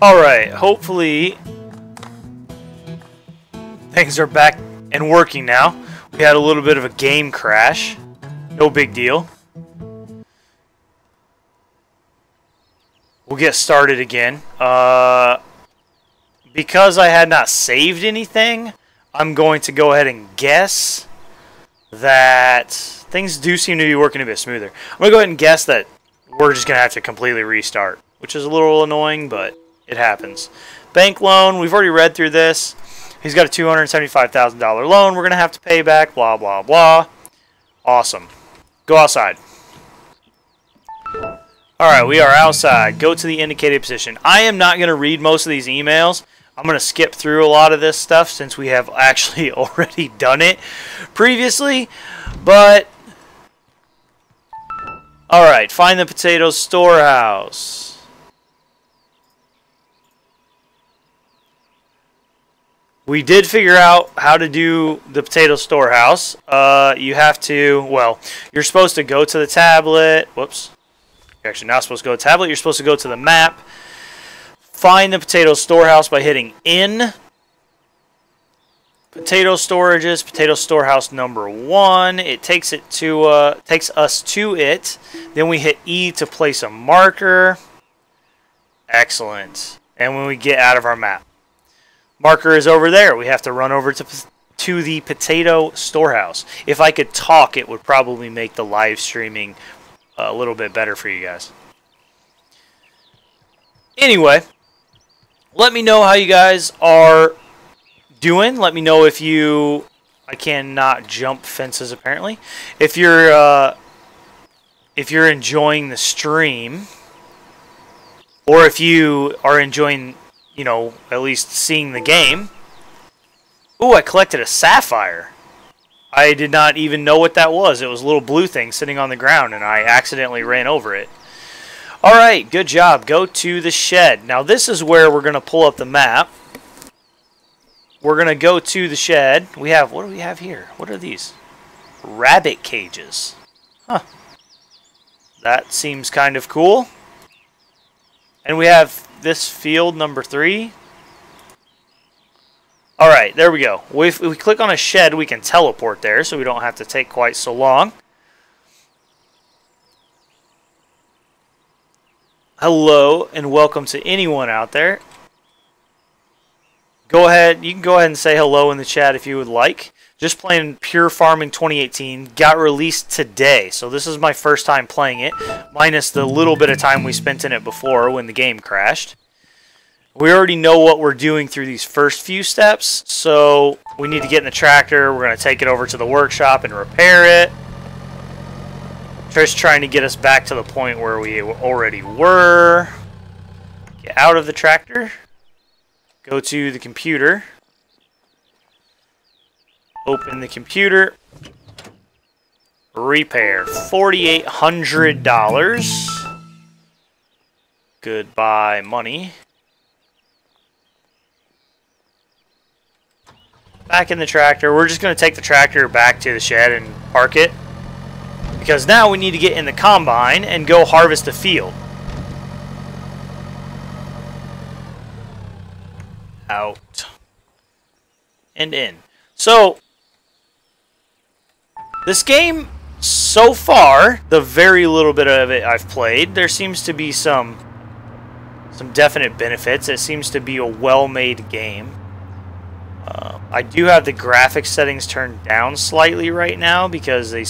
Alright, hopefully things are back and working now. We had a little bit of a game crash. No big deal. We'll get started again. Because I had not saved anything, I'm going to go ahead and guess that things do seem to be working a bit smoother. I'm going to go ahead and guess that we're just going to have to completely restart, which is a little annoying, but it happens. Bank loan, we've already read through this. He's got a $275,000 loan we're going to have to pay back, blah, blah, blah. Awesome. Go outside. Alright, we are outside. Go to the indicated position. I am not going to read most of these emails. I'm going to skip through a lot of this stuff since we have actually already done it previously. But, alright, find the potato storehouse. We did figure out how to do the potato storehouse. You have to, well, you're supposed to go to the tablet. Whoops. You're actually not supposed to go to the tablet. You're supposed to go to the map. Find the potato storehouse by hitting N. Potato storages, potato storehouse number 1. It takes it to takes us to it. Then we hit E to place a marker. Excellent. And when we get out of our map, marker is over there. We have to run over to the potato storehouse. If I could talk, it would probably make the live streaming a little bit better for you guys. Anyway, let me know how you guys are doing. Let me know if you... I cannot jump fences apparently. If you're enjoying the stream, or if you are enjoying, you know, at least seeing the game. Ooh, I collected a sapphire. I did not even know what that was. It was a little blue thing sitting on the ground, and I accidentally ran over it. Alright, good job. Go to the shed. Now, this is where we're going to pull up the map. We're going to go to the shed. We have, what do we have here? What are these? Rabbit cages. Huh. That seems kind of cool. And we have this field number 3. Alright, there we go. If we click on a shed, we can teleport there, so we don't have to take quite so long. Hello, and welcome to anyone out there. Go ahead, you can go ahead and say hello in the chat if you would like. Just playing Pure Farming 2018. Got released today, so this is my first time playing it, minus the little bit of time we spent in it before when the game crashed. We already know what we're doing through these first few steps, so we need to get in the tractor. We're going to take it over to the workshop and repair it. Just trying to get us back to the point where we already were. Get out of the tractor. Go to the computer. Open the computer. Repair. $4,800. Goodbye, money. Back in the tractor. We're just going to take the tractor back to the shed and park it. Because now we need to get in the combine and go harvest the field. Out. And in. So, this game, so far, the very little bit of it I've played, there seems to be some definite benefits. It seems to be a well-made game. I do have the graphics settings turned down slightly right now because the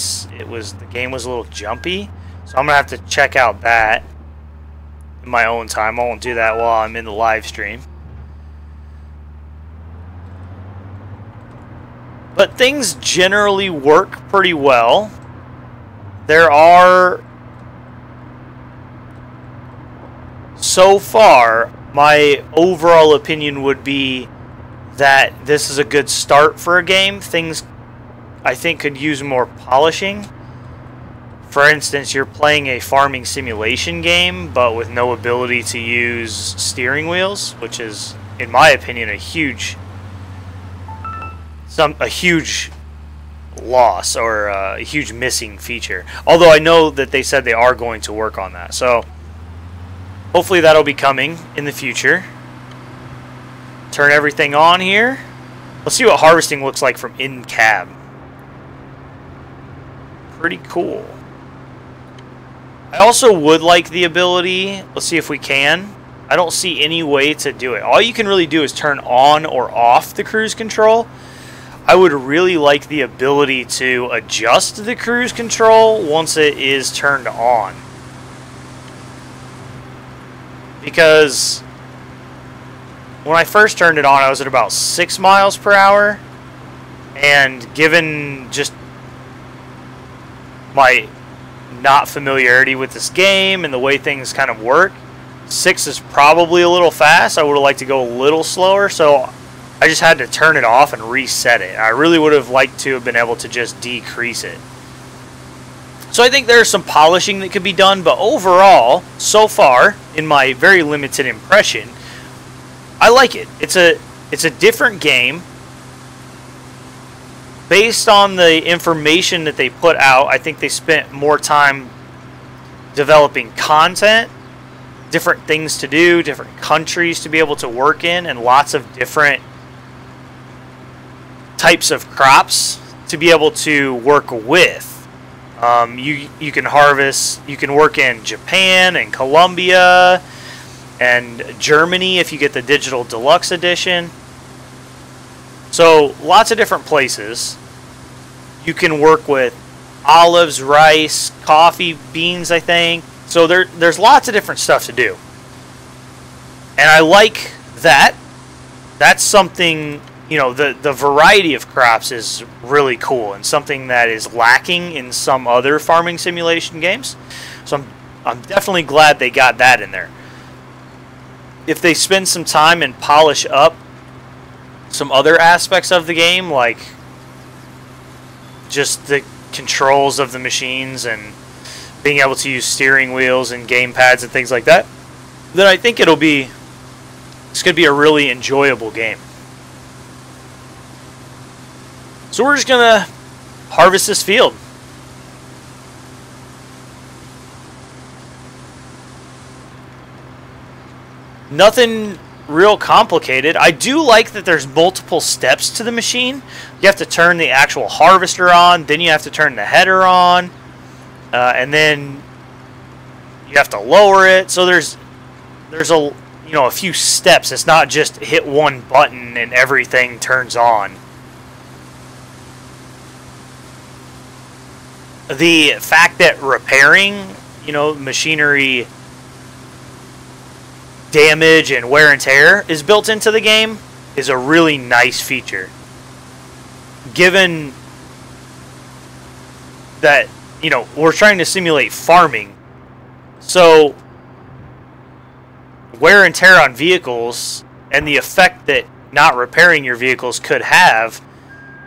game was a little jumpy. So I'm gonna have to check out that in my own time. I won't do that while I'm in the live stream. But things generally work pretty well. There are, so far, my overall opinion would be that this is a good start for a game. Things, I think, could use more polishing. For instance, you're playing a farming simulation game, but with no ability to use steering wheels, which is, in my opinion, a huge loss or a huge missing feature. Although I know that they said they are going to work on that, so hopefully that'll be coming in the future. turn everything on here. Let's see what harvesting looks like from in cab. Pretty cool. I also would like the ability, let's see if we can. I don't see any way to do it. All you can really do is turn on or off the cruise control. I would really like the ability to adjust the cruise control once it is turned on. Because when I first turned it on, I was at about 6 miles per hour. And given just my not familiarity with this game and the way things kind of work, 6 is probably a little fast. I would have liked to go a little slower, so I just had to turn it off and reset it. I really would have liked to have been able to just decrease it. So I think there's some polishing that could be done, but overall, so far, in my very limited impression, I like it. It's a different game. Based on the information that they put out, I think they spent more time developing content, different things to do, different countries to be able to work in, and lots of different types of crops to be able to work with. You can harvest, you can work in Japan and Colombia and Germany if you get the digital deluxe edition. So lots of different places. You can work with olives, rice, coffee, beans, I think. So there's lots of different stuff to do. And I like that. That's something, you know, the variety of crops is really cool and something that is lacking in some other farming simulation games. So I'm definitely glad they got that in there. If they spend some time and polish up some other aspects of the game, like just the controls of the machines and being able to use steering wheels and game pads and things like that, then I think this could be a really enjoyable game. So we're just gonna harvest this field. Nothing real complicated. I do like that there's multiple steps to the machine. You have to turn the actual harvester on, then you have to turn the header on, and then you have to lower it. So there's a few steps. It's not just hit one button and everything turns on. The fact that repairing, machinery damage and wear and tear is built into the game is a really nice feature. Given that, we're trying to simulate farming, so wear and tear on vehicles and the effect that not repairing your vehicles could have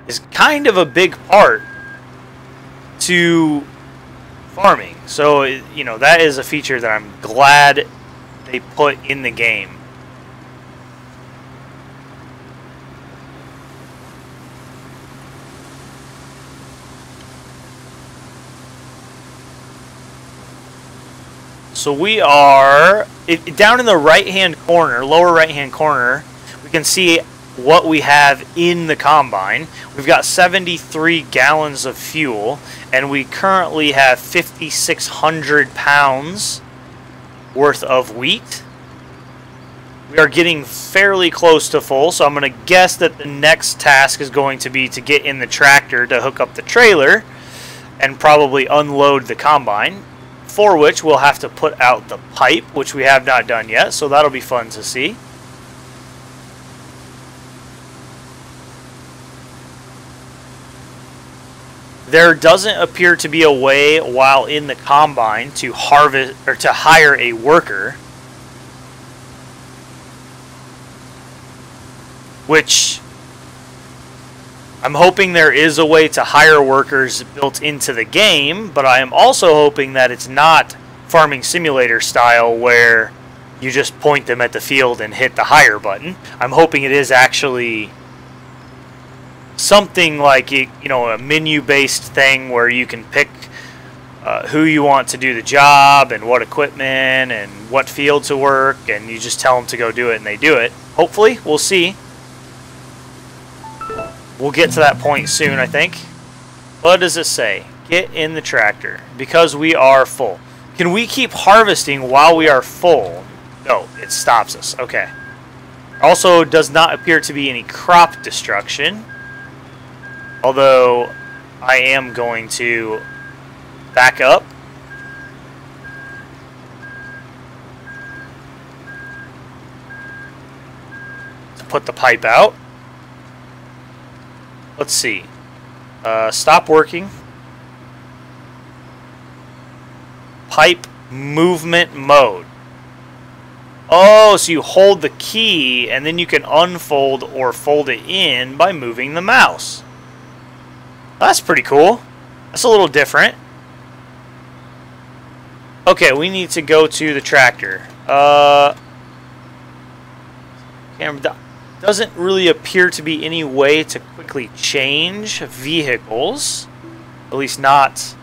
is kind of a big part to farming. So, that is a feature that I'm glad they put in the game. So we are down in the right-hand corner, lower right-hand corner. We can see what we have in the combine. We've got 73 gallons of fuel, and we currently have 5,600 pounds worth of wheat. We are getting fairly close to full, so I'm going to guess that the next task is going to be to get in the tractor to hook up the trailer and probably unload the combine, for which we'll have to put out the pipe, which we have not done yet, so that'll be fun to see. There doesn't appear to be a way while in the combine to harvest or to hire a worker, which I'm hoping there is a way to hire workers built into the game, but I am also hoping that it's not Farming Simulator style where you just point them at the field and hit the hire button. I'm hoping it is actually something like a menu-based thing where you can pick who you want to do the job and what equipment and what field to work, and you just tell them to go do it and they do it. Hopefully, we'll see. We'll get to that point soon, I think. What does it say? Get in the tractor because we are full. Can we keep harvesting while we are full? No, it stops us. Okay. Also, does not appear to be any crop destruction. Although, I am going to back up. To put the pipe out. Let's see. Stop working. Pipe movement mode. Oh, so you hold the key and then you can unfold or fold it in by moving the mouse. That's pretty cool. That's a little different. Okay, we need to go to the tractor. Camera doesn't really appear to be any way to quickly change vehicles. At least not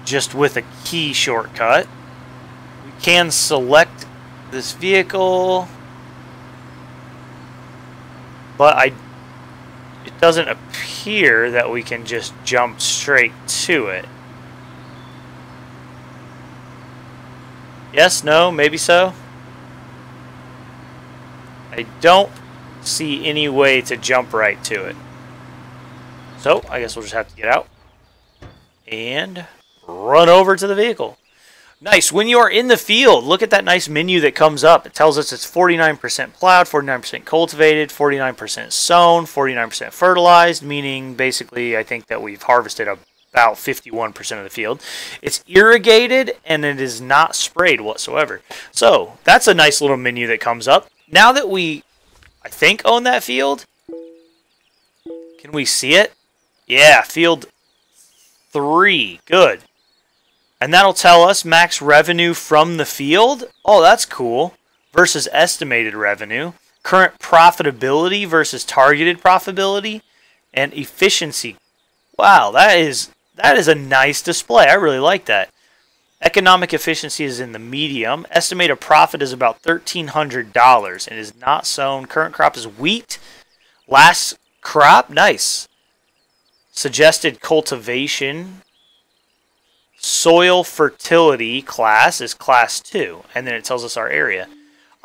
just with a key shortcut. We can select this vehicle, but it doesn't appear that we can just jump straight to it. Yes, no, maybe so. I don't see any way to jump right to it. So, I guess we'll just have to get out and run over to the vehicle. Nice. When you are in the field, look at that nice menu that comes up. It tells us it's 49% plowed, 49% cultivated, 49% sown, 49% fertilized, meaning basically I think that we've harvested about 51% of the field. It's irrigated and it is not sprayed whatsoever. So that's a nice little menu that comes up. Now that we, I think, own that field, can we see it? Yeah, field 3. Good. And that'll tell us max revenue from the field. Oh, that's cool. Versus estimated revenue. Current profitability versus targeted profitability. And efficiency. Wow, that is a nice display. I really like that. Economic efficiency is in the medium. Estimated profit is about $1,300. It is not sown. Current crop is wheat. Last crop, nice. Suggested cultivation. Soil fertility class is class 2. And then it tells us our area.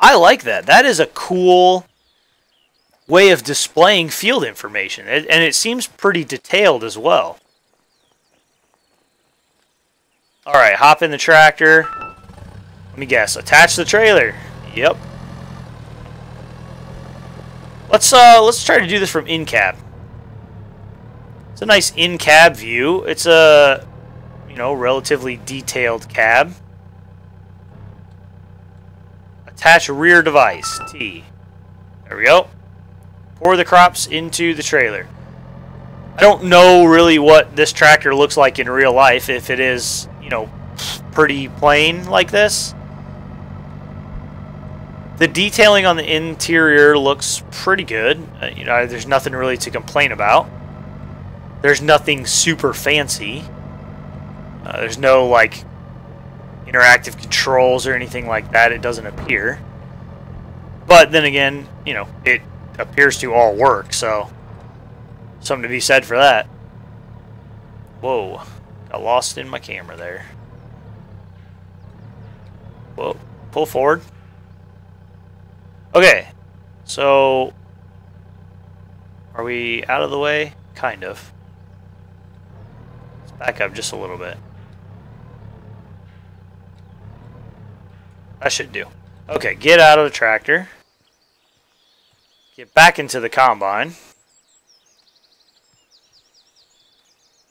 I like that. That is a cool way of displaying field information. And it seems pretty detailed as well. Alright, hop in the tractor. Let me guess. Attach the trailer. Yep. Let's try to do this from in-cab. It's a nice in-cab view. It's a, relatively detailed cab. Attach rear device. T. There we go. Pour the crops into the trailer. I don't know really what this tractor looks like in real life, if it is, pretty plain like this. The detailing on the interior looks pretty good. There's nothing really to complain about. There's nothing super fancy. There's no, interactive controls or anything like that. It doesn't appear. But then again, it appears to all work, so something to be said for that. Whoa. Got lost in my camera there. Whoa. Pull forward. Okay. So, are we out of the way? Kind of. Let's back up just a little bit. That should do. Okay, get out of the tractor. Get back into the combine.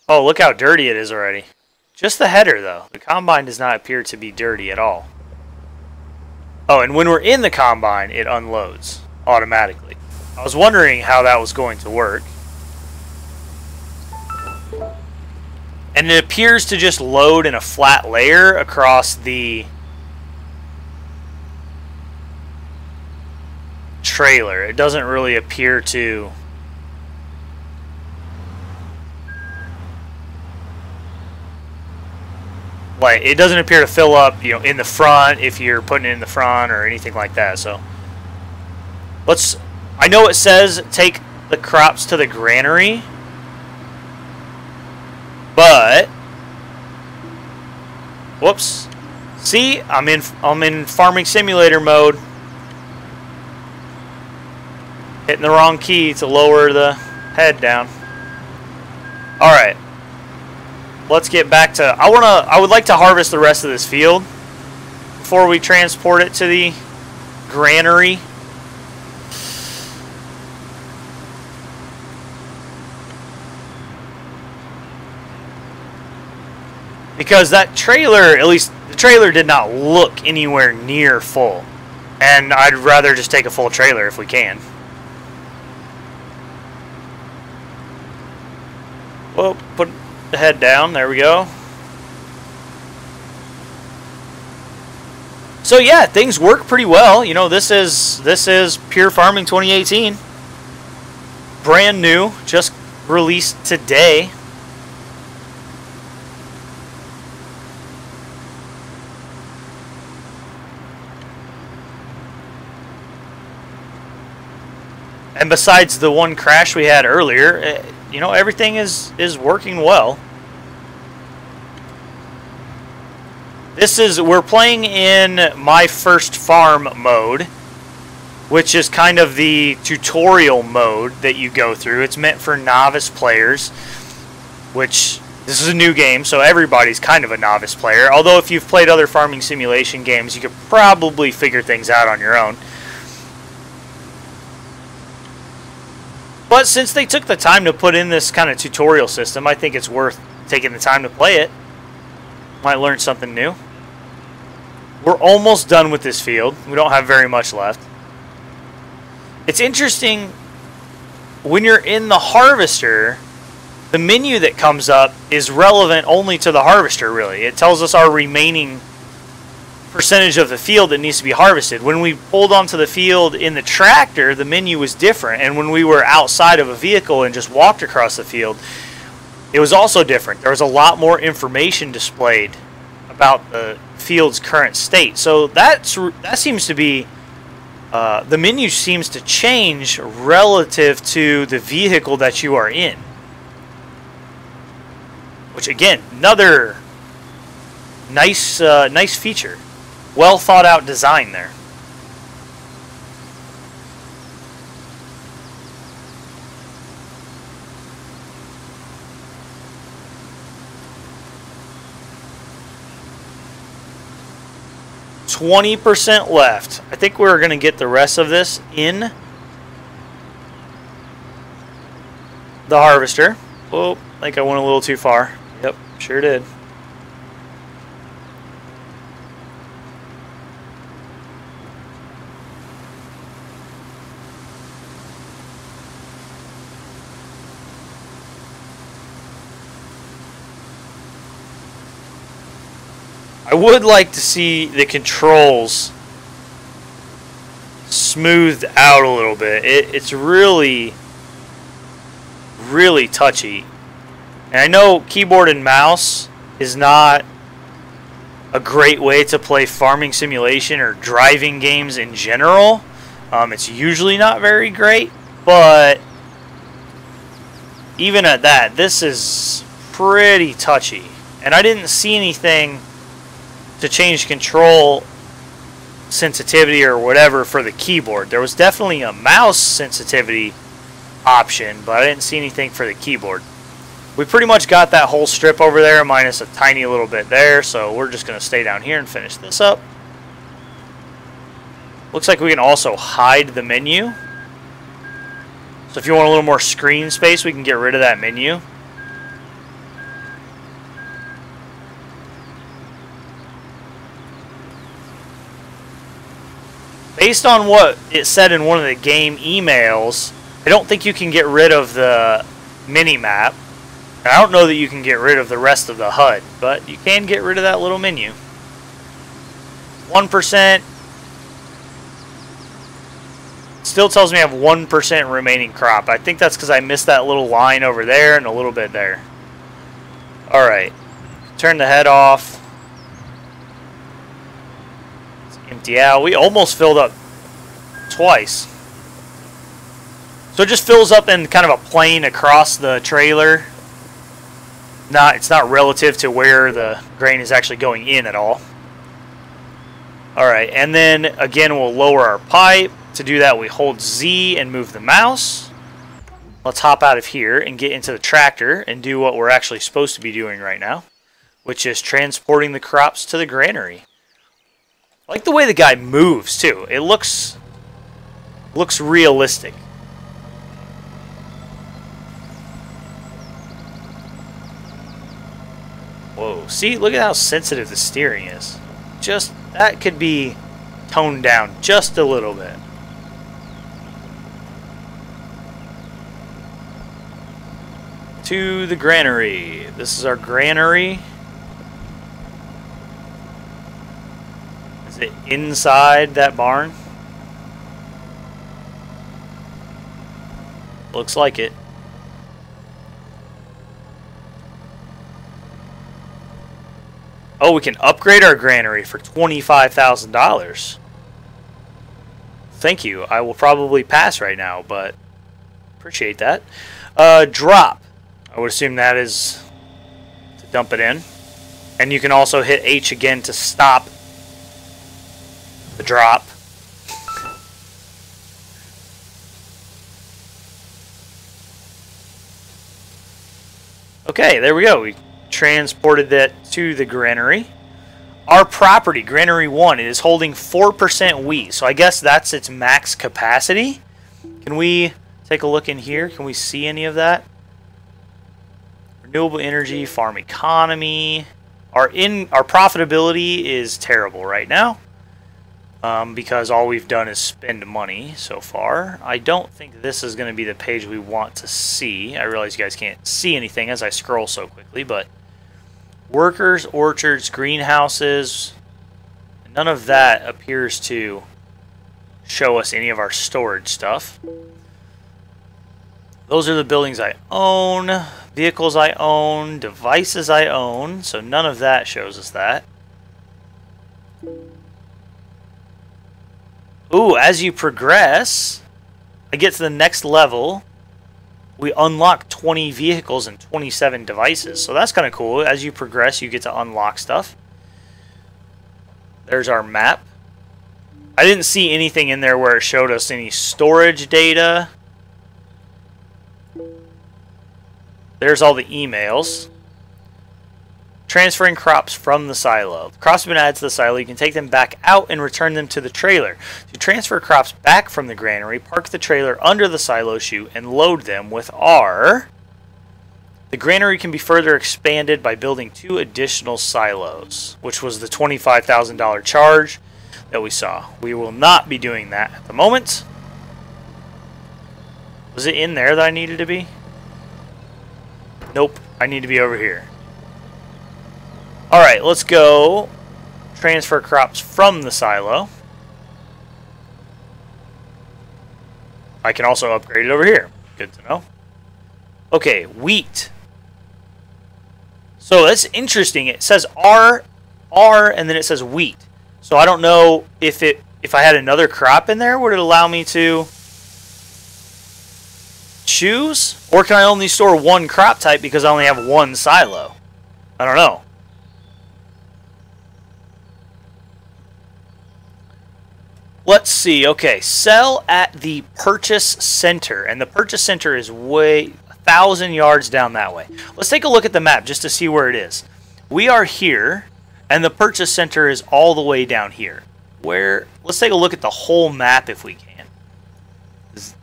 Oh, look how dirty it is already. Just the header, though. The combine does not appear to be dirty at all. Oh, and when we're in the combine, it unloads automatically. I was wondering how that was going to work. And it appears to just load in a flat layer across the trailer. It doesn't really appear to Like, it doesn't appear to fill up, you know, in the front if you're putting it in the front or anything like that. So let's. I know it says take the crops to the granary, but whoops. See, I'm in farming simulator mode. Hitting the wrong key to lower the head down. All right. Let's get back to. I would like to harvest the rest of this field before we transport it to the granary. Because that trailer, at least the trailer, did not look anywhere near full. And I'd rather just take a full trailer if we can. Well, put the head down. There we go. So yeah, things work pretty well. You know, this is Pure Farming 2018. Brand new, just released today. And besides the one crash we had earlier, you know, everything is working well. We're playing in My First Farm mode, which is kind of the tutorial mode that you go through. It's meant for novice players, which this is a new game, so everybody's kind of a novice player. Although if you've played other farming simulation games, you could probably figure things out on your own. But since they took the time to put in this kind of tutorial system, I think it's worth taking the time to play it. Might learn something new. We're almost done with this field. We don't have very much left. It's interesting, when you're in the harvester, the menu that comes up is relevant only to the harvester, really. It tells us our remaining percentage of the field that needs to be harvested. When we pulled onto the field in the tractor, the menu was different, and when we were outside of a vehicle and just walked across the field, it was also different. There was a lot more information displayed about the field's current state. So that seems to be the menu seems to change relative to the vehicle that you are in, which again, another nice feature. Well thought out design there. %20 left. I think we're going to get the rest of this in the harvester. Oh, I think I went a little too far. Yep, sure did. I would like to see the controls smoothed out a little bit. It's really touchy. And I know keyboard and mouse is not a great way to play farming simulation or driving games in general. It's usually not very great, but even at that, this is pretty touchy. And I didn't see anything to change control sensitivity or whatever for the keyboard. There was definitely a mouse sensitivity option, but I didn't see anything for the keyboard. We pretty much got that whole strip over there minus a tiny little bit there, so we're just going to stay down here and finish this up. Looks like we can also hide the menu. So if you want a little more screen space, we can get rid of that menu. Based on what it said in one of the game emails, I don't think you can get rid of the mini-map. And I don't know that you can get rid of the rest of the HUD, but you can get rid of that little menu. 1%. Still tells me I have 1% remaining crop. I think that's because I missed that little line over there and a little bit there. Alright. Turn the head off. Empty out. We almost filled up twice. So it just fills up in kind of a plane across the trailer. It's not relative to where the grain is actually going in at all. Alright, and then again we'll lower our pipe. To do that we hold Z and move the mouse. Let's hop out of here and get into the tractor and do what we're actually supposed to be doing right now, which is transporting the crops to the granary. I like the way the guy moves too. It looks realistic. Whoa, see, look at how sensitive the steering is. Just, that could be toned down just a little bit. To the granary. This is our granary. Is it inside that barn? Looks like it. Oh, we can upgrade our granary for $25,000. Thank you. I will probably pass right now, but appreciate that. Drop. I would assume that is to dump it in. And you can also hit H again to stop the drop. Okay, there we go. We transported that to the granary. Our property, Granary 1, it is holding 4% wheat. So I guess that's its max capacity. Can we take a look in here? Can we see any of that? Renewable energy, farm economy. Our profitability is terrible right now. Because all we've done is spend money so far. I don't think this is going to be the page we want to see. I realize you guys can't see anything as I scroll so quickly, but workers, orchards, greenhouses, none of that appears to show us any of our storage stuff. Those are the buildings I own, vehicles I own, devices I own, so none of that shows us that. Ooh, as you progress, I get to the next level, we unlock 20 vehicles and 27 devices. So that's kind of cool. As you progress, you get to unlock stuff. There's our map. I didn't see anything in there where it showed us any storage data. There's all the emails. Transferring crops from the silo. The crops have been added to the silo. You can take them back out and return them to the trailer. To transfer crops back from the granary, park the trailer under the silo chute and load them with R. The granary can be further expanded by building 2 additional silos, which was the $25,000 charge that we saw. We will not be doing that at the moment. Was it in there that I needed to be? Nope, I need to be over here. Alright, let's go transfer crops from the silo. I can also upgrade it over here. Good to know. Okay, wheat. So that's interesting. It says R, and then it says wheat. So I don't know if I had another crop in there, would it allow me to choose? Or can I only store one crop type because I only have one silo? I don't know. Let's see. Okay, sell at the purchase center. And the purchase center is way 1,000 yards down that way. Let's take a look at the map just to see where it is. We are here, and the purchase center is all the way down here. Let's take a look at the whole map if we can.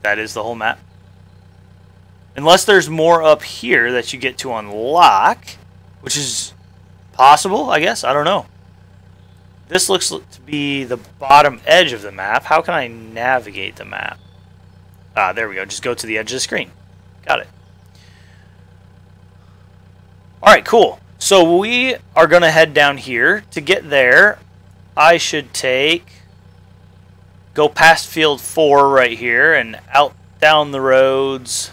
That is the whole map. Unless there's more up here that you get to unlock, which is possible, I guess. I don't know. This looks to be the bottom edge of the map. How can I navigate the map? Ah, there we go. Just go to the edge of the screen. Got it. Alright, cool. So we are going to head down here. To get there, I should go past field 4 right here and out down the roads.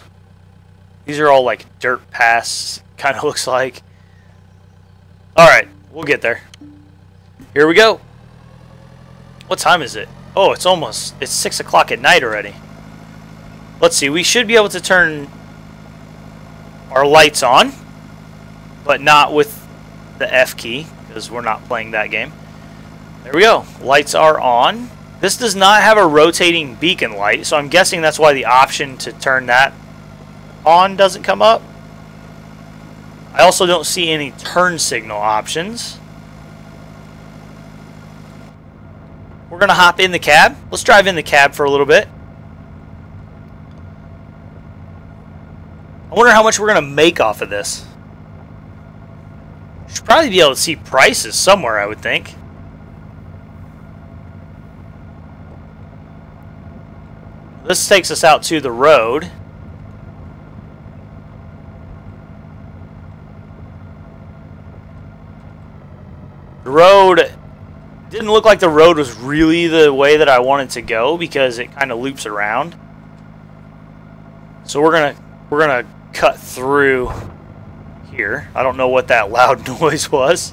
These are all like dirt paths, kind of looks like. Alright, we'll get there. Here we go. What time is it? Oh, it's 6 o'clock at night already. Let's see, we should be able to turn our lights on, but not with the F key, because we're not playing that game. There we go. Lights are on. This does not have a rotating beacon light, so I'm guessing that's why the option to turn that on doesn't come up. I also don't see any turn signal options. We're going to hop in the cab. Let's drive in the cab for a little bit. I wonder how much we're going to make off of this. Should probably be able to see prices somewhere, I would think. This takes us out to the road. The road didn't look like the road was really the way that I wanted to go because it kind of loops around. So we're gonna cut through here. I don't know what that loud noise was.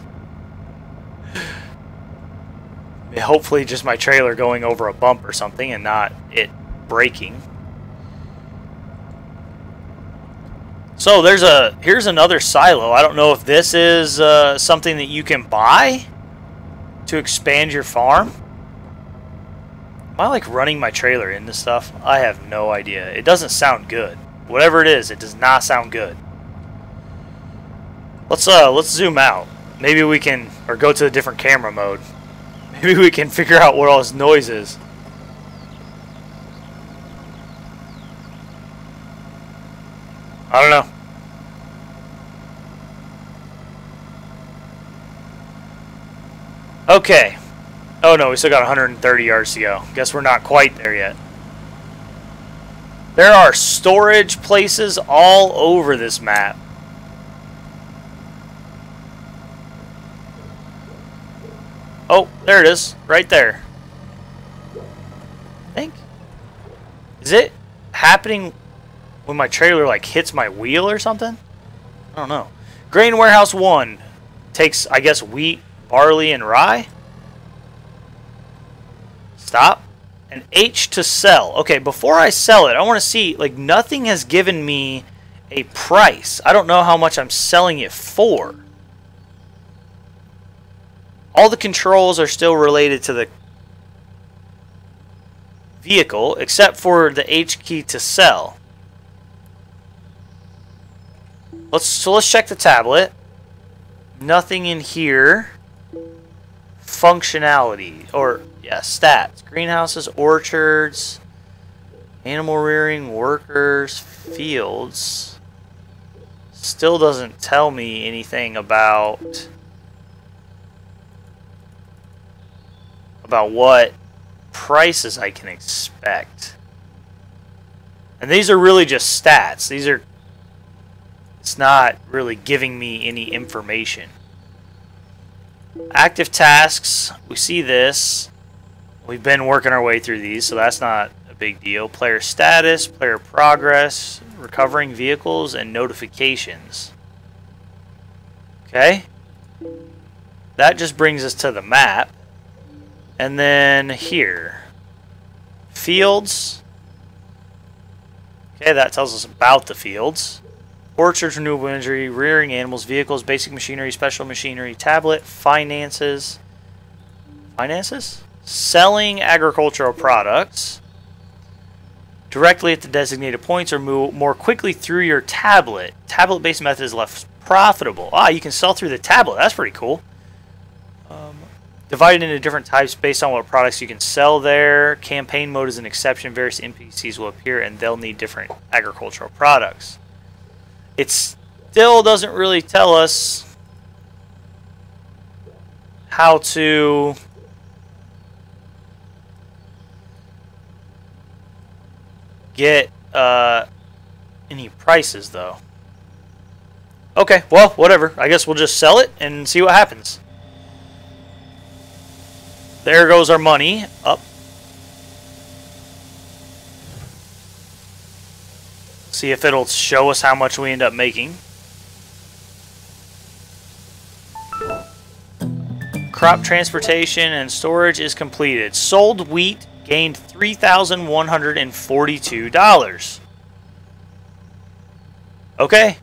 Hopefully just my trailer going over a bump or something and not it braking. So here's another silo. I don't know if this is something that you can buy to expand your farm. Am I like running my trailer into stuff? I have no idea. It doesn't sound good. Whatever it is, it does not sound good. Let's zoom out. Maybe we can, or go to a different camera mode. Maybe we can figure out what all this noise is. I don't know. Okay. Oh no, we still got 130 yards to go. Guess we're not quite there yet. There are storage places all over this map. Oh, there it is. Right there. I think. Is it happening when my trailer like hits my wheel or something? I don't know. Grain Warehouse 1 takes, I guess, wheat, barley, and rye. Stop. And H to sell. Okay, before I sell it, I want to see, like, nothing has given me a price. I don't know how much I'm selling it for. All the controls are still related to the vehicle, except for the H key to sell. Let's check the tablet. Nothing in here. Functionality, or yeah, stats. Greenhouses, orchards, animal rearing, workers, fields. Still doesn't tell me anything about what prices I can expect. And these are really just stats. It's not really giving me any information. Active tasks, we see this. We've been working our way through these, so that's not a big deal. Player status, player progress, recovering vehicles, and notifications. Okay. That just brings us to the map. And then here. Fields. Okay, that tells us about the fields. Orchards, renewable energy, rearing animals, vehicles, basic machinery, special machinery, tablet, finances. Finances? Selling agricultural products directly at the designated points or move more quickly through your tablet. Tablet-based method is less profitable. Ah, you can sell through the tablet. That's pretty cool. Divided into different types based on what products you can sell there. Campaign mode is an exception. Various NPCs will appear and they'll need different agricultural products. It still doesn't really tell us how to get any prices, though. Okay, well, whatever. I guess we'll just sell it and see what happens. There goes our money up. See if it'll show us how much we end up making. Crop transportation and storage is completed. Sold wheat gained $3,142. Okay.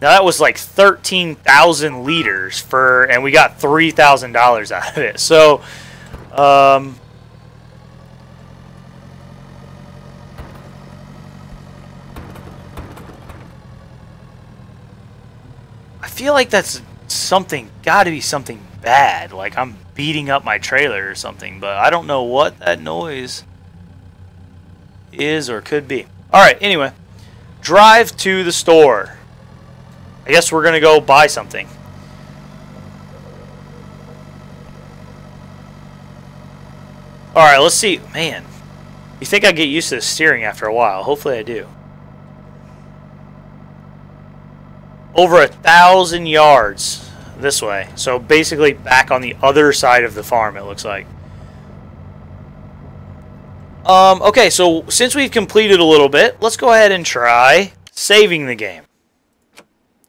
Now that was like 13,000 liters for, and we got $3,000 out of it. So, I feel like that's something, got to be something bad. Like I'm beating up my trailer or something, but I don't know what that noise is or could be. All right, anyway, drive to the store. I guess we're going to go buy something. All right, let's see. Man, you think I'd get used to the steering after a while. Hopefully I do. Over 1,000 yards this way. So basically back on the other side of the farm, it looks like. Okay, so since we've completed a little bit, let's go ahead and try saving the game.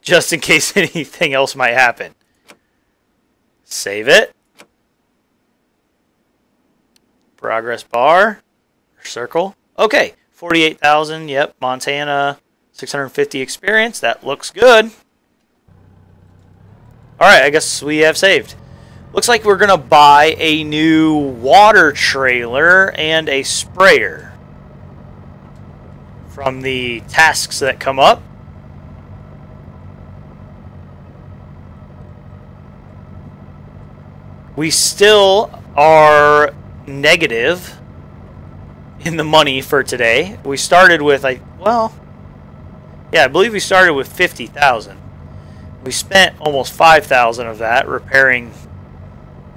Just in case anything else might happen. Save it. Progress bar. Circle. Okay, 48,000. Yep, Montana. 650 experience. That looks good. Alright, I guess we have saved. Looks like we're going to buy a new water trailer and a sprayer from the tasks that come up. We still are negative in the money for today. We started with, I believe we started with 50,000. We spent almost 5,000 of that repairing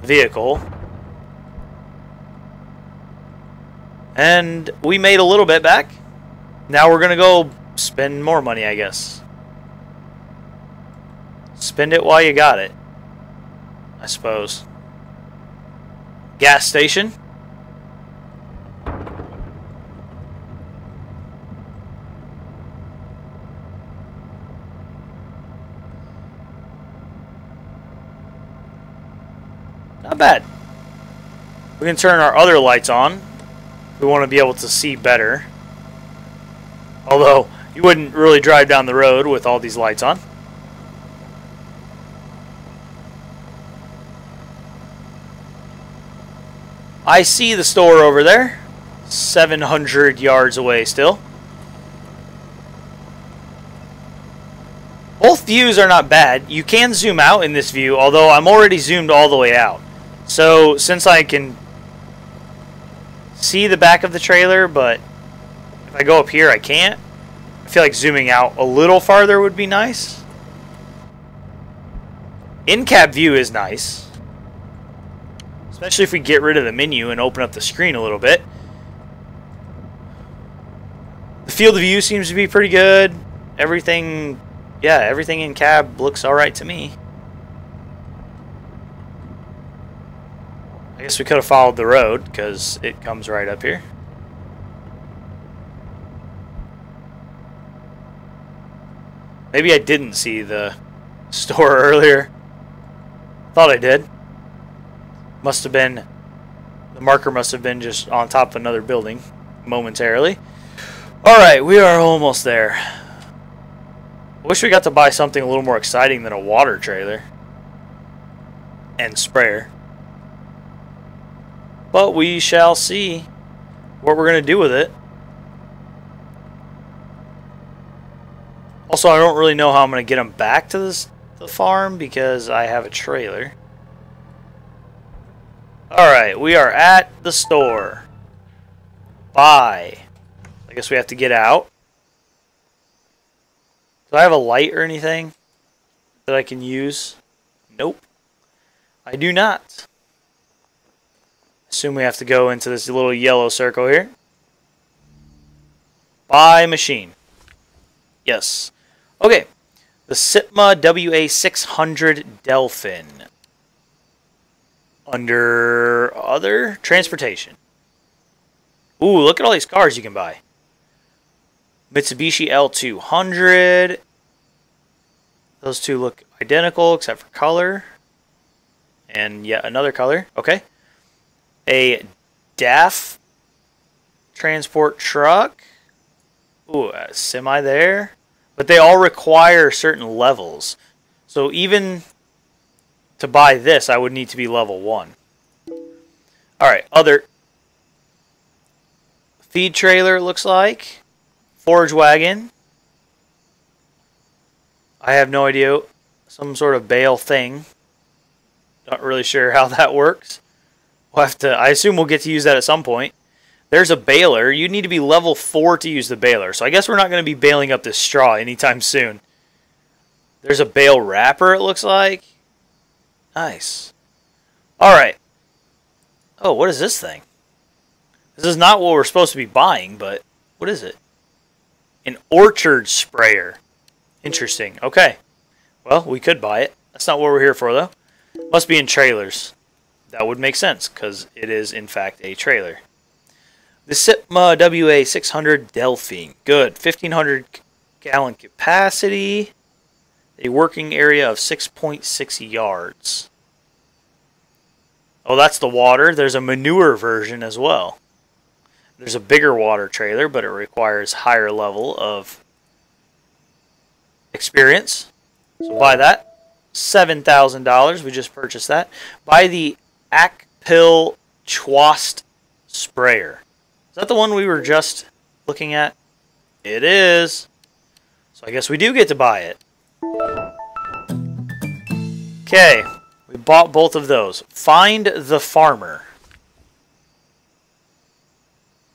the vehicle. And we made a little bit back. Now we're going to go spend more money, I guess. Spend it while you got it, I suppose. Gas station. Not bad. We can turn our other lights on. We want to be able to see better. Although, you wouldn't really drive down the road with all these lights on. I see the store over there. 700 yards away still. Both views are not bad. You can zoom out in this view, although I'm already zoomed all the way out. So, since I can see the back of the trailer, but if I go up here, I can't. I feel like zooming out a little farther would be nice. In-cab view is nice. Especially if we get rid of the menu and open up the screen a little bit. The field of view seems to be pretty good. Everything in cab looks alright to me. I guess we could have followed the road because it comes right up here. Maybe I didn't see the store earlier. Thought I did. Must have been, the marker must have been just on top of another building momentarily. Alright, we are almost there. I wish we got to buy something a little more exciting than a water trailer and sprayer. But we shall see what we're going to do with it. Also, I don't really know how I'm going to get them back to the farm because I have a trailer. Alright, we are at the store. Buy. I guess we have to get out. Do I have a light or anything that I can use? Nope. I do not. Assume we have to go into this little yellow circle here. Buy machine. Yes. Okay. The Sitma WA600 Delphin. Under other transportation. Ooh, look at all these cars you can buy. Mitsubishi L200. Those two look identical except for color. And yet another color. Okay. A DAF transport truck. Ooh, a semi there. But they all require certain levels. So even to buy this, I would need to be level 1. Alright, other. Feed trailer, it looks like. Forage wagon. I have no idea. Some sort of bale thing. Not really sure how that works. We'll have to. I assume we'll get to use that at some point. There's a baler. You need to be level 4 to use the baler. So I guess we're not going to be baling up this straw anytime soon. There's a bale wrapper, it looks like. Nice. Alright. Oh, what is this thing? This is not what we're supposed to be buying, but what is it? An orchard sprayer. Interesting. Okay. Well, we could buy it. That's not what we're here for, though. Must be in trailers. That would make sense, because it is, in fact, a trailer. The Sitma WA600 Delphine. Good. 1,500 gallon capacity. A working area of 6.6 yards. Oh, that's the water. There's a manure version as well. There's a bigger water trailer, but it requires higher level of experience. So buy that. $7,000. We just purchased that. Buy the Akpil Chwast sprayer. Is that the one we were just looking at? It is. So I guess we do get to buy it. Okay. We bought both of those. Find the farmer.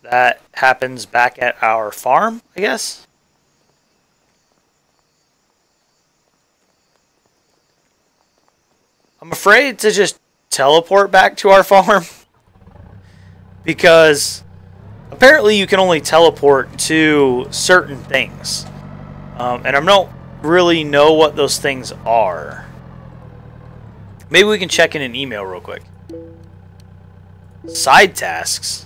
That happens back at our farm, I guess. I'm afraid to just teleport back to our farm. Because apparently you can only teleport to certain things. And I don't really know what those things are. Maybe we can check in an email real quick. Side tasks.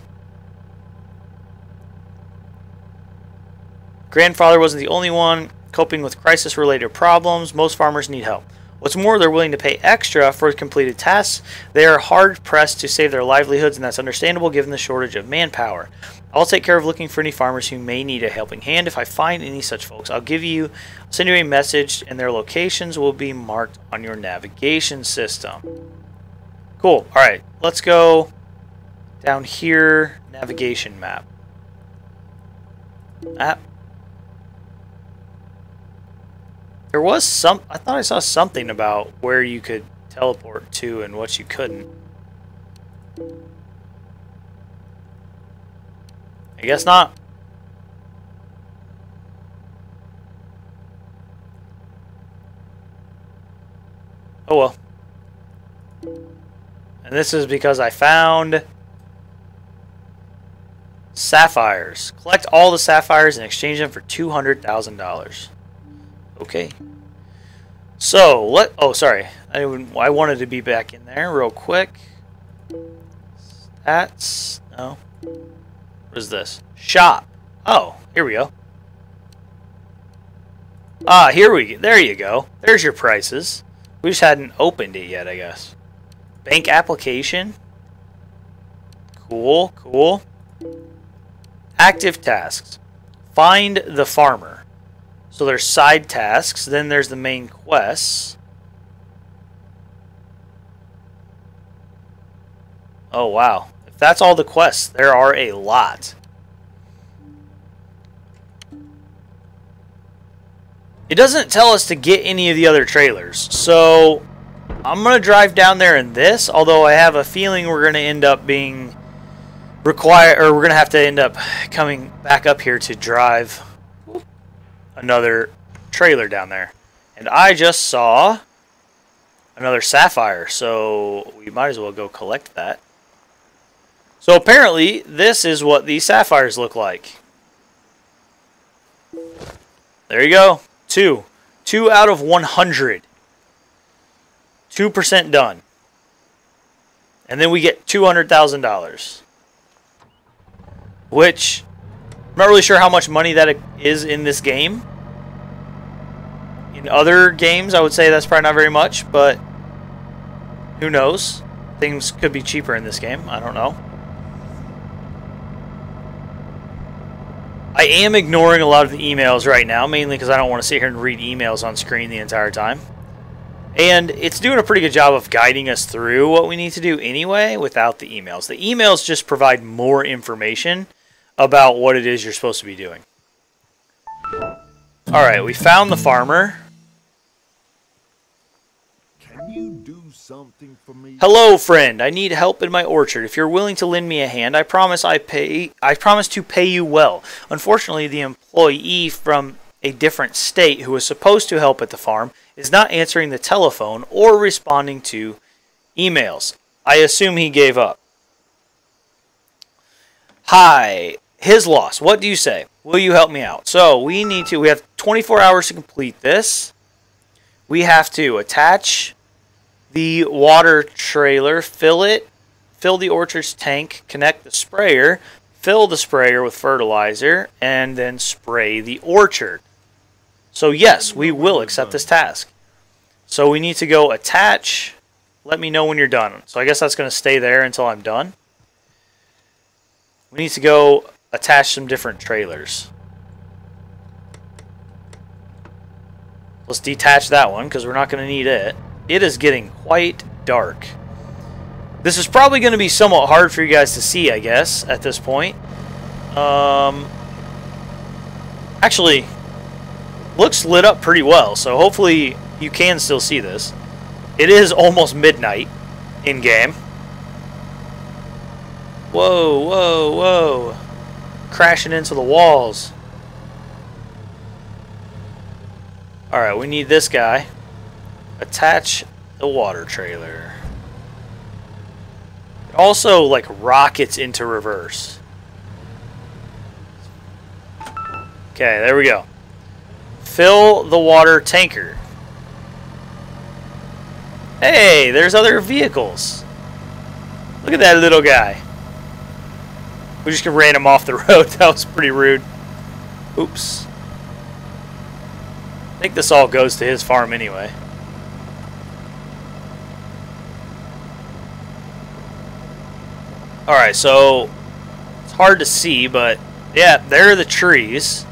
Grandfather wasn't the only one coping with crisis-related problems. Most farmers need help. What's more, they're willing to pay extra for completed tasks. They are hard-pressed to save their livelihoods, and that's understandable given the shortage of manpower. I'll take care of looking for any farmers who may need a helping hand. If I find any such folks, I'll send you a message, and their locations will be marked on your navigation system. Cool. All right, let's go down here. Navigation map. There was some. I thought I saw something about where you could teleport to and what you couldn't. I guess not. Oh well. And this is because I found sapphires. Collect all the sapphires and exchange them for $200,000. Okay. So, oh, sorry. I wanted to be back in there real quick. Stats. No. What is this? Shop. Oh, here we go. Ah, there you go. There's your prices. We just hadn't opened it yet, I guess. Bank application. Cool, cool. Active tasks. Find the farmer. So there's side tasks, then there's the main quests. Oh wow. If that's all the quests, there are a lot. It doesn't tell us to get any of the other trailers. So I'm going to drive down there in this, although I have a feeling we're going to end up being we're going to have to end up coming back up here to drive another trailer down there. And I just saw another sapphire, so we might as well go collect that. So apparently this is what these sapphires look like. There you go. 2 out of 100. 2% done. And then we get $200,000. Which, I'm not really sure how much money that is in this game. In other games, I would say that's probably not very much, but Who knows? Things could be cheaper in this game. I don't know. I am ignoring a lot of the emails right now, mainly because I don't want to sit here and read emails on screen the entire time. And it's doing a pretty good job of guiding us through what we need to do anyway without the emails. The emails just provide more information about what it is you're supposed to be doing. Alright, we found the farmer. Can you do something for me? Hello, friend. I need help in my orchard. If you're willing to lend me a hand, I promise to pay you well. Unfortunately, the employee from a different state who was supposed to help at the farm is not answering the telephone or responding to emails. I assume he gave up. Hi. His loss. What do you say? Will you help me out? So, we have 24 hours to complete this. We have to attach the water trailer, fill the orchard's tank, connect the sprayer, fill the sprayer with fertilizer, and then spray the orchard. So yes, we will accept this task. So we need to go attach. Let me know when you're done. So I guess that's going to stay there until I'm done. We need to go attach some different trailers. Let's detach that one because we're not going to need it. It is getting quite dark. This is probably going to be somewhat hard for you guys to see, I guess, at this point. Actually, looks lit up pretty well, so hopefully you can still see this. It is almost midnight in-game. Whoa, whoa, whoa. Crashing into the walls. Alright, we need this guy. Attach the water trailer. It also, like, rockets into reverse. Okay, there we go. Fill the water tanker. Hey, there's other vehicles. Look at that little guy. We just ran him off the road. That was pretty rude. Oops. I think this all goes to his farm anyway. Alright, so it's hard to see, but yeah, there are the trees.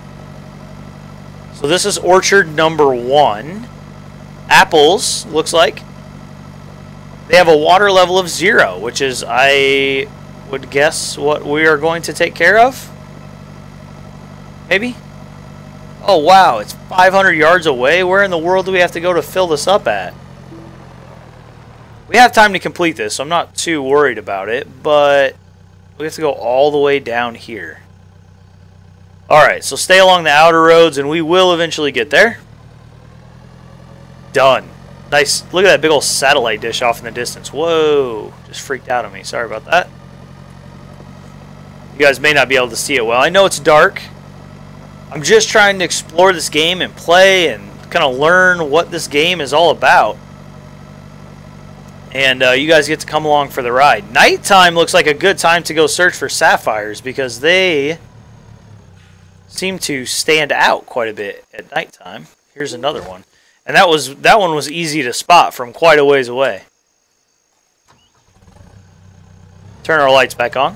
So this is orchard number 1. Apples, looks like. They have a water level of 0, which is, I would guess, what we are going to take care of. Maybe? Oh, wow, it's 500 yards away. Where in the world do we have to go to fill this up at? We have time to complete this, so I'm not too worried about it, but we have to go all the way down here. Alright, so stay along the outer roads, and we will eventually get there. Done. Nice. Look at that big old satellite dish off in the distance. Whoa. Just freaked out on me. Sorry about that. You guys may not be able to see it well. I know it's dark. I'm just trying to explore this game and play and kind of learn what this game is all about. And you guys get to come along for the ride. Nighttime looks like a good time to go search for sapphires because they seem to stand out quite a bit at nighttime. Here's another one. And that one was easy to spot from quite a ways away. Turn our lights back on.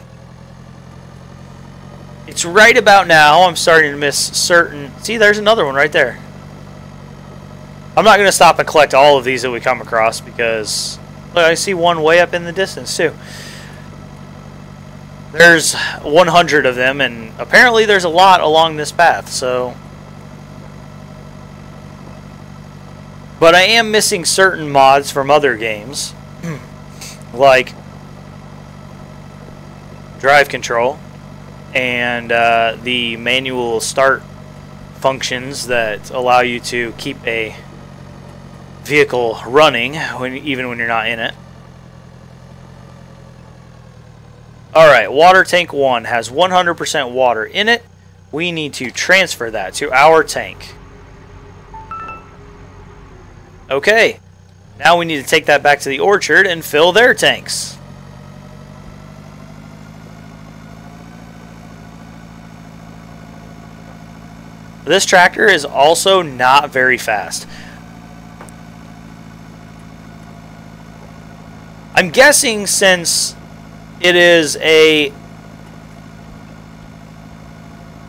It's right about now I'm starting to miss certain... See, there's another one right there. I'm not going to stop and collect all of these that we come across because... Look, I see one way up in the distance too. There's 100 of them, and apparently there's a lot along this path, so... But I am missing certain mods from other games, like drive control and the manual start functions that allow you to keep a vehicle running even when you're not in it. Alright, water tank 1 has 100% water in it. We need to transfer that to our tank. Okay, now we need to take that back to the orchard and fill their tanks. This tractor is also not very fast. I'm guessing since it is a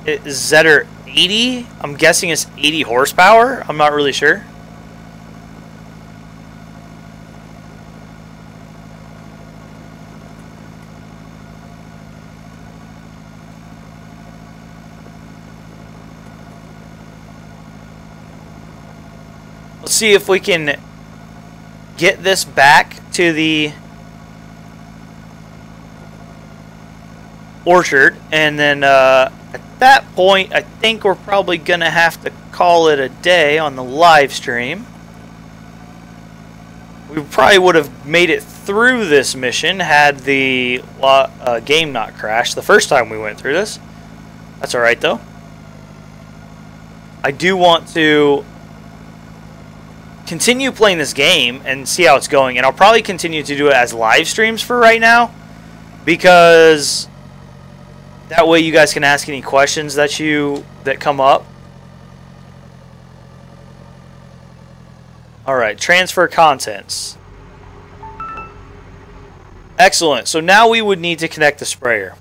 Zetter 80, I'm guessing it's 80 horsepower. I'm not really sure. Let's see if we can get this back to the orchard, and then at that point I think we're probably gonna have to call it a day on the live stream. We probably would have made it through this mission had the game not crashed the first time we went through this. That's alright though. I do want to continue playing this game and see how it's going, and I'll probably continue to do it as live streams for right now, because that way you guys can ask any questions that come up. Alright, transfer contents. Excellent. So now we would need to connect the sprayer.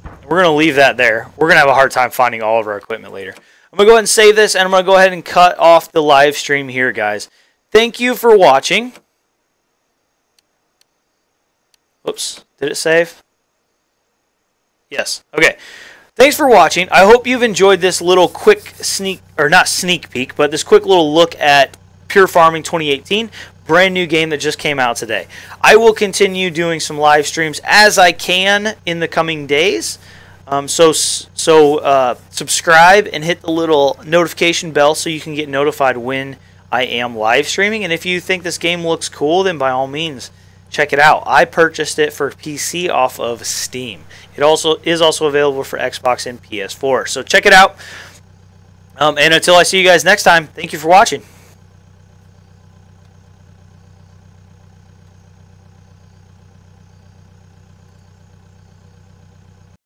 We're going to leave that there. We're going to have a hard time finding all of our equipment later. I'm going to go ahead and save this, and I'm going to go ahead and cut off the live stream here, guys. Thank you for watching. Oops, did it save? Yes. Okay. Thanks for watching. I hope you've enjoyed this little quick sneak, or not sneak peek, but this quick little look at Pure Farming 2018. Brand new game that just came out today. I will continue doing some live streams as I can in the coming days. Subscribe and hit the little notification bell so you can get notified when I am live streaming. And if you think this game looks cool, then by all means, check it out. I purchased it for PC off of Steam. It is also available for Xbox and PS4. So check it out. And until I see you guys next time, thank you for watching.